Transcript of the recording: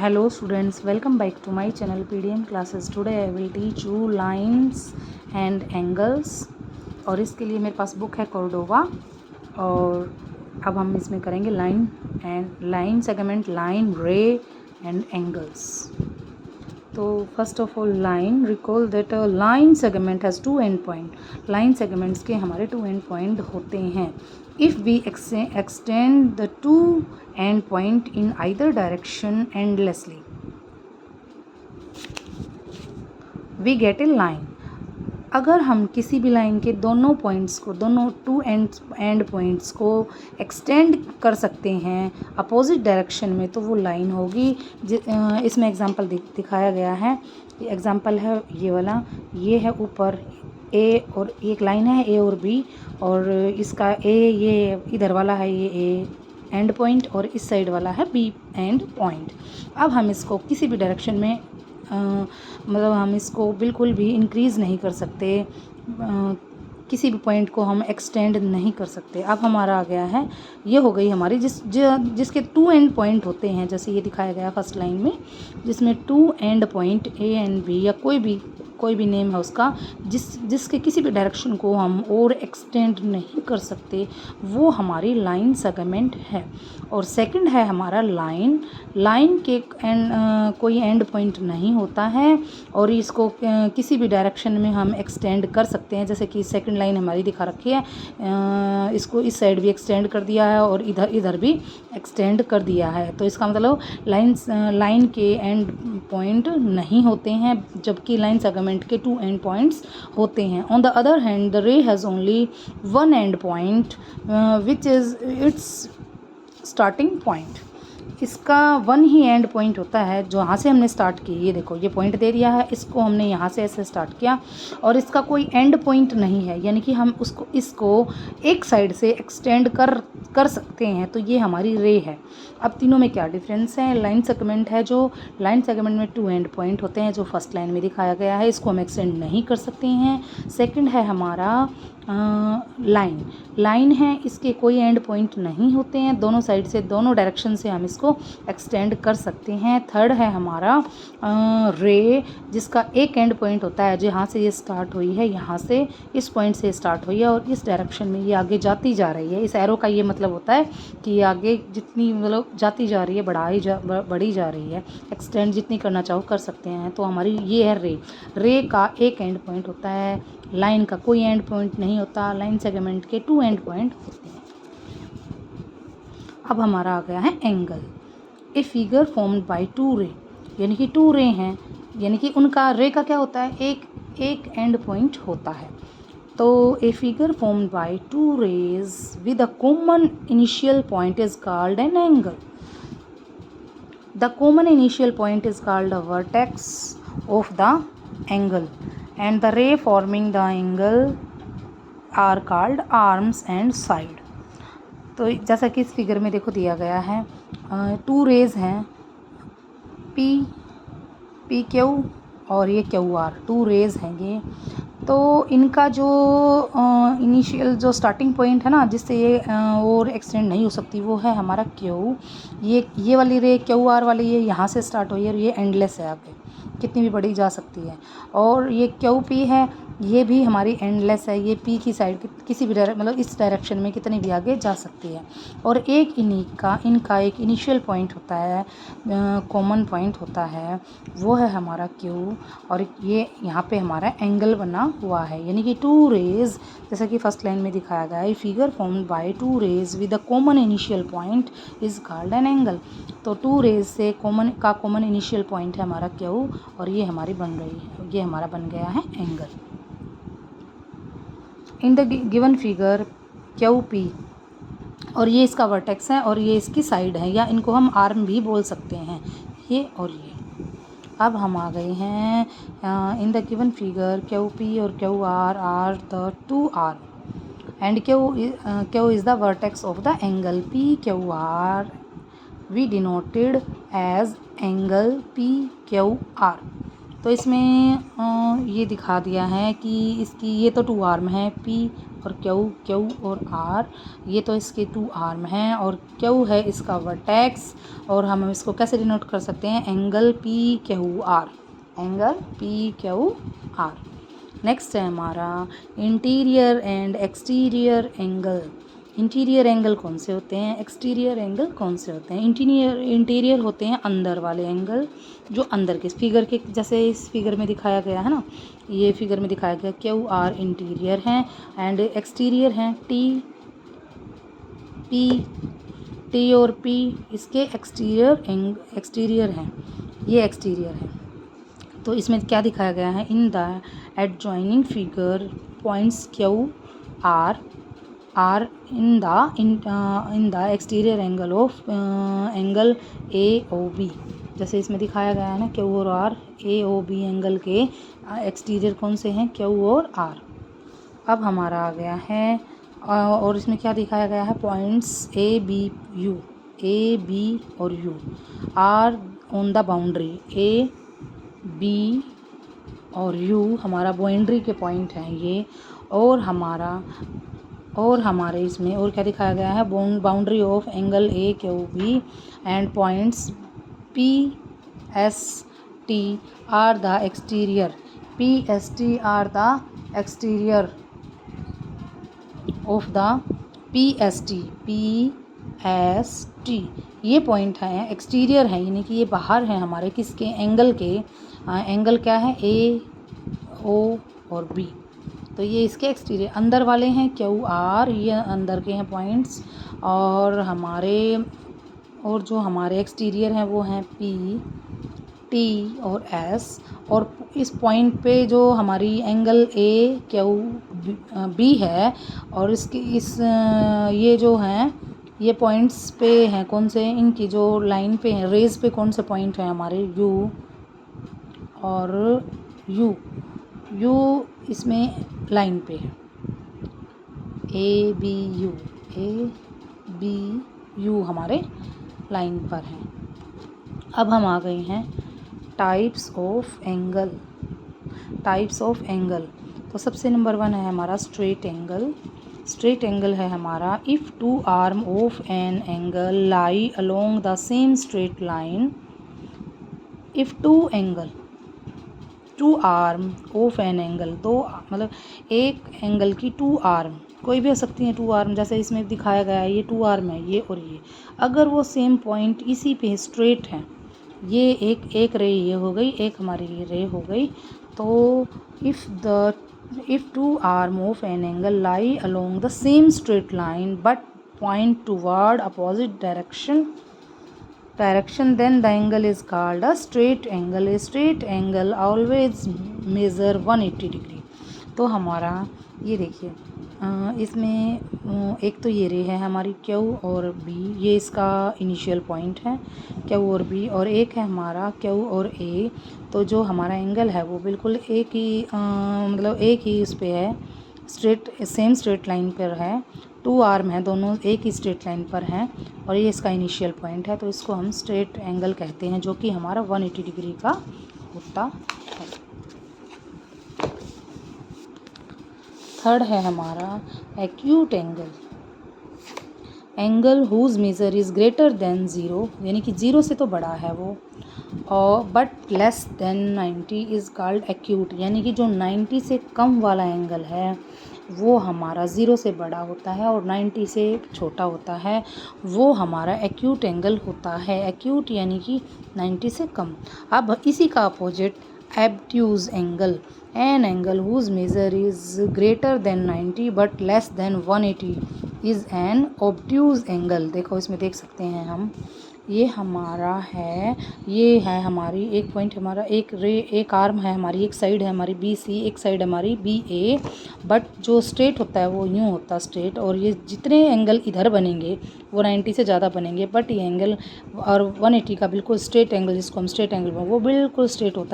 Hello students, welcome back to my channel PDM classes. Today I will teach you lines and angles और इसके लिए मेरे पास book है Cordoba. और अब हम इसमें करेंगे line segment, line ray and angles. तो first of all line, recall that a line segment has two end point. Line segments के हमारे टू एंड पॉइंट होते हैं। If we extend the two end point in either direction endlessly we get a line. अगर हम किसी भी line के दोनों पॉइंट्स को, दोनों टू एंड पॉइंट्स को एक्सटेंड कर सकते हैं अपोजिट डायरेक्शन में, तो वो लाइन होगी। इसमें एग्जांपल दिखाया गया है। एग्जांपल है ये वाला, ये है ऊपर ए और एक लाइन है ए और बी, और इसका ए, ये इधर वाला है ये ए एंड पॉइंट, और इस साइड वाला है बी एंड पॉइंट। अब हम इसको किसी भी डायरेक्शन में मतलब हम इसको बिल्कुल भी इंक्रीज़ नहीं कर सकते, किसी भी पॉइंट को हम एक्सटेंड नहीं कर सकते। अब हमारा आ गया है, ये हो गई हमारी जिसके टू एंड पॉइंट होते हैं, जैसे ये दिखाया गया फर्स्ट लाइन में, जिसमें two end point A and B या कोई भी नेम है उसका, जिसके किसी भी डायरेक्शन को हम और एक्सटेंड नहीं कर सकते, वो हमारी लाइन सेगमेंट है। और सेकंड है हमारा लाइन के कोई एंड पॉइंट नहीं होता है, और इसको किसी भी डायरेक्शन में हम एक्सटेंड कर सकते हैं। जैसे कि सेकंड लाइन हमारी दिखा रखी है, इसको इस साइड भी एक्सटेंड कर दिया है और इधर भी एक्सटेंड कर दिया है। तो इसका मतलब लाइन के एंड पॉइंट नहीं होते हैं, जबकि लाइन सेगमेंट के टू एंड पॉइंट्स होते हैं। On the other hand the रे has only one and point which is it's starting point. इसका वन ही एंड पॉइंट होता है, जो यहाँ से हमने स्टार्ट की। ये देखो, ये पॉइंट दे दिया है, इसको हमने यहाँ से ऐसे स्टार्ट किया, और इसका कोई एंड पॉइंट नहीं है, यानी कि हम इसको एक साइड से एक्सटेंड कर सकते हैं। तो ये हमारी रे है। अब तीनों में क्या डिफरेंस है? लाइन सेगमेंट है, जो लाइन सेगमेंट में टू एंड पॉइंट होते हैं, जो फर्स्ट लाइन में दिखाया गया है, इसको हम एक्सटेंड नहीं कर सकते हैं। सेकंड है हमारा लाइन है, इसके कोई एंड पॉइंट नहीं होते हैं, दोनों साइड से, दोनों डायरेक्शन से हम इसको एक्सटेंड कर सकते हैं। थर्ड है हमारा रे, जिसका एक एंड पॉइंट होता है, जहाँ से ये स्टार्ट हुई है, यहाँ से इस पॉइंट से स्टार्ट हुई है और इस डायरेक्शन में ये आगे जाती जा रही है। इस एरो का ये मतलब होता है कि ये आगे जितनी मतलब जाती जा रही है, बढ़ी जा रही है, एक्सटेंड जितनी करना चाहो कर सकते हैं। तो हमारी ये है रे का एक एंड पॉइंट होता है, लाइन का कोई एंड पॉइंट नहीं होता, लाइन सेगमेंट के टू एंड पॉइंट होते हैं। अब हमारा आ गया है angle. A figure formed by to रे, यानी कि टू रे हैं, यानी कि उनका रे का क्या होता है, एक एंड पॉइंट होता है। तो a figure formed by two rays with a common initial point is called an angle. The common initial point is called a vertex of the angle, and the ray forming the angle are called arms and side। तो जैसा कि इस figure में देखो दिया गया है, to raise हैं, पी क्यू और ये क्यू आर, टू रेज हैं ये। तो इनका जो इनिशियल जो स्टार्टिंग पॉइंट है ना, जिससे ये और एक्सटेंड नहीं हो सकती, वो है हमारा क्यू। ये वाली रे क्यू आर वाली, ये यहाँ से स्टार्ट हुई है और ये एंडलेस है, आगे कितनी भी बड़ी जा सकती है। और ये क्यू पी है, ये भी हमारी एंडलेस है, ये पी की साइड किसी भी मतलब इस डायरेक्शन में कितनी भी आगे जा सकती है। और एक इनका एक इनिशियल पॉइंट होता है, कॉमन पॉइंट होता है, वो है हमारा क्यू। और ये यहाँ पे हमारा एंगल बना हुआ है, यानी कि टू रेज, जैसा कि फर्स्ट लाइन में दिखाया गया है, figure formed by two rays with a common initial point is called an angle. तो टू रेज से कॉमन इनिशियल पॉइंट है हमारा क्यू, और ये हमारी बन रही है, ये हमारा बन गया है angle. In the given figure Q P, और ये इसका वर्टेक्स है और ये इसकी साइड है, या इनको हम आर्म भी बोल सकते हैं, ये और ये। अब हम आ गए हैं in the given figure Q P और Q R the two arm and Q is the vertex of the angle P Q R, we denoted as angle P Q R. तो इसमें ये दिखा दिया है कि इसकी ये तो टू आर्म है, पी और क्यू और आर, ये तो इसके 2 आर्म हैं और क्यू है इसका वर्टेक्स। और हम इसको कैसे डिनोट कर सकते हैं, angle P Q are, angle P Q are. Next है हमारा interior and exterior angle. Interior angle कौन से होते हैं, एक्सटीरियर एंगल कौन से होते हैं। इंटीरियर होते हैं अंदर वाले एंगल, जो अंदर के फिगर के, जैसे इस फिगर में दिखाया गया है ना, ये फिगर में दिखाया गया क्यू आर इंटीरियर हैं एंड एक्सटीरियर हैं टी और पी इसके एक्सटीरियर हैं, ये एक्सटीरियर हैं। तो इसमें क्या दिखाया गया है, in the adjoining figure points Q R in the exterior angle of angle A O B. जैसे इसमें दिखाया गया है ना, क्यू और R A O B angle के एक्सटीरियर कौन से हैं, क्यू और आर। अब हमारा आ गया है और इसमें क्या दिखाया गया है, पॉइंट्स ए बी और U are on the boundary, A B और यू हमारा बाउंड्री के पॉइंट हैं ये। और हमारे इसमें और क्या दिखाया गया है, boundary of angle A Q B and points P S T are the exterior, P S T are the exterior of the P S T, ये पॉइंट है एक्सटीरियर है, यानी कि ये बाहर है हमारे किसके, एंगल के। एंगल क्या है, ए ओ और बी, तो ये इसके एक्सटीरियर अंदर वाले हैं क्यू आर, ये अंदर के हैं पॉइंट्स। और जो हमारे एक्सटीरियर हैं वो हैं पी टी और एस। और इस पॉइंट पे जो हमारी एंगल ए क्यू बी है और ये जो हैं ये पॉइंट्स पे हैं कौन से, इनकी जो लाइन पे हैं रेज पे कौन से पॉइंट हैं हमारे, यू और यू इसमें लाइन पे है, ए बी यू हमारे लाइन पर हैं। अब हम आ गए हैं टाइप्स ऑफ एंगल। तो सबसे नंबर 1 है हमारा स्ट्रेट एंगल है हमारा, if 2 arm of an angle lie along the same straight line, if 2 arm of an angle, दो मतलब एक एंगल की 2 आर्म कोई भी हो सकती है 2 आर्म, जैसे इसमें दिखाया गया है ये 2 आर्म है ये और ये, अगर वो सेम पॉइंट इसी पे स्ट्रेट है, ये एक रे ये हो गई, एक हमारी ये रे हो गई। तो if 2 arm of an angle lie along the same straight line but point toward opposite direction, then the angle is called a straight angle. A straight angle always measure 180 degree. तो हमारा ये देखिए इसमें एक तो ये रे है हमारी क्यू और बी, ये इसका इनिशियल पॉइंट है क्यू और बी, और एक है हमारा क्यू और ए। तो जो हमारा एंगल है वो बिल्कुल एक ही उस पे है, सेम स्ट्रेट लाइन पर है, 2 आर्म है दोनों एक ही स्ट्रेट लाइन पर हैं और ये इसका इनिशियल पॉइंट है। तो इसको हम स्ट्रेट एंगल कहते हैं, जो कि हमारा 180 डिग्री का होता है। थर्ड है हमारा acute angle whose measure is greater than 0, यानी कि 0 से तो बड़ा है वो, और but less then 90 is called acute, यानी कि जो 90 से कम वाला एंगल है वो हमारा 0 से बड़ा होता है और 90 से छोटा होता है, वो हमारा एक्यूट एंगल होता है। एक्यूट यानी कि 90 से कम। अब इसी का opposite obtuse angle, an angle whose measure is greater than 90 but less than 180 is an obtuse angle. देखो इसमें देख सकते हैं हम, ये हमारा है, ये है हमारी एक पॉइंट, हमारा एक आर्म है हमारी, एक साइड है हमारी बी सी, एक साइड हमारी बी ए, बट जो स्ट्रेट होता है वो यूँ होता है स्ट्रेट, और ये जितने एंगल इधर बनेंगे वो 90 से ज़्यादा बनेंगे, बट ये एंगल और 180 का बिल्कुल स्ट्रेट एंगल, जिसको हम स्ट्रेट एंगल वो बिल्कुल स्ट्रेट होता है।